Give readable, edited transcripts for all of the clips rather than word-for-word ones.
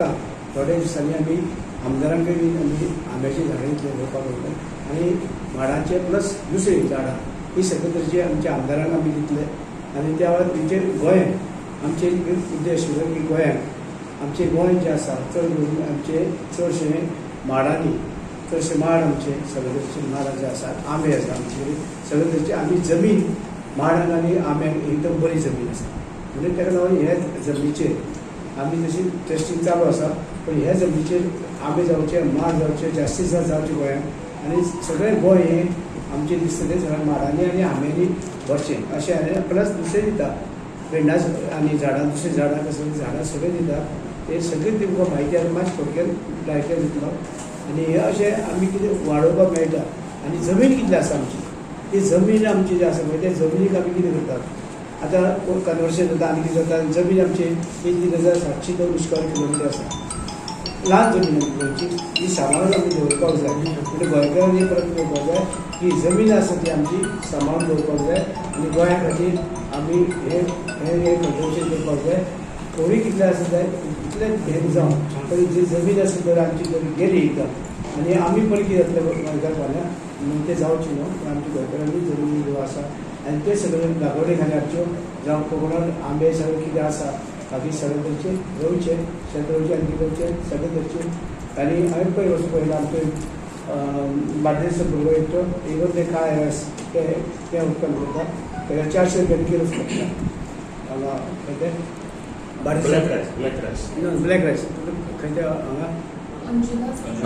थोड्या दिवसांनी आम्ही आमदारांकडे आम्ही आंब्याची झाडं इथले रोवपाक वयता आणि माडांचे प्लस दुसरी झाडां ही सगळे तरेची आमच्या आमदारांक आमी दितले आणि त्या वेळार तेंचेर गोंयांत आमचे उद्देश आशिल्लो की गोंयांत आमचे गोंय जें आसा चड करून आमचे चडशे माडांनी चडशे माड आमचे सगळे तरेचे माड जे आसात आंबे आसा आमचे सगळे तरेचे आमी जमीन माडांक आनी आंब्यांक एकदम बरी जमीन आसा म्हणजे ताका लागून ह्या जमनीचेर आमी तशी टेस्टिंग चालू आसा पण ह्या जमनीचेर आंबे जावचे माड जावचे जास्तीत जास्त जावचे गोंयांत आनी सगळें गोंय हे आमचे दिसतलें सगळ्या माडांनी आनी आंब्यांनी भरचें अशें आनी प्लस दुसरें दिता भेंडा आनी झाडां दुसरीं झाडां कसलीं झाडां सगळें दिता हे सगळें तुमकां म्हायती आतां मातशें थोडक्यात लायक दितलो आनी हे अशें आमी कितें वाडोवपाक मेळटा आनी जमीन कितली आसा आमची ती जमीन आमची जी आसा पळय त्या जमनीक आमी कितें करतात आतां कन्वर्शन जाता आनी कितें जाता जमीन आमची 1,702 स्क्वेअर किलोमिटर आसा ल्हान जमीन आमची गोंयची ही सांबाळून आमी दवरपाक जाय म्हणजे गोंयकारांनी परत दवरपाक जाय की जमीन आसा ती आमची सांबाळून दवरपाक जाय आनी गोंया खातीर आमी हे कन्वर्शन करपाक जाय थोडी कितले आसा जाय इतले हें जावं तरी जी जमीन आसा तर आमची जर गेली एकदम आनी आमी पण कितें जातलें गोंयकार फाल्यां तें जावचें न्हू पण आमच्या गोंयकारांनी जमीन ज्यो आसा आनी ते सगळे लागवडी घालच्यो जावं कोकणांत आंबे सगळे कितें आसा बाकी सगळे तरेचे रोवचे शेत रोवचे आनी कितें करचें सगळे तरेचे आनी हांवें पळय वचून पळयलां आमचे बार्देस भुरगो येतो इवन ते काळे रस ते उदकान करता तेका 400 रुपयान किलो पडटा हांगा खंय ते बार्देस ब्लॅक रायस खंय ते हांगा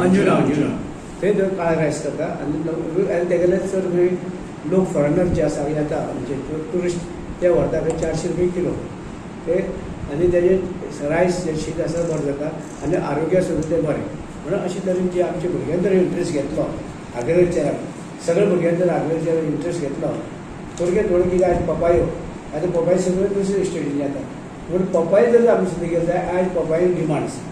अंजुना थंय तो काळे रायस करता आनी तेगेले चड खंय लोक फॉरेनर जे आसा येता म्हणजे टुरिस्ट ते व्हरता खंय 400 रुपया किलो ते आनी तेजे रायस जे शीत आसा बरें जाता आनी आरोग्या सुद्दां तें बरें म्हणून अशे तरेन जे आमच्या भुरग्यांनी जर इंट्रस्ट घेतलो एग्रिकल्चराक सगळ्या भुरग्यांनी जर एग्रिकल्चराक इंट्रस्ट घेतलो थोडक्यात थोडे कितें आयज पपायो आतां पपाय सगळे दुसरे स्टेटीन येता म्हणून पपाय जर आमी सुद्दां गेले जाल्यार आयज पपाय डिमांड आसा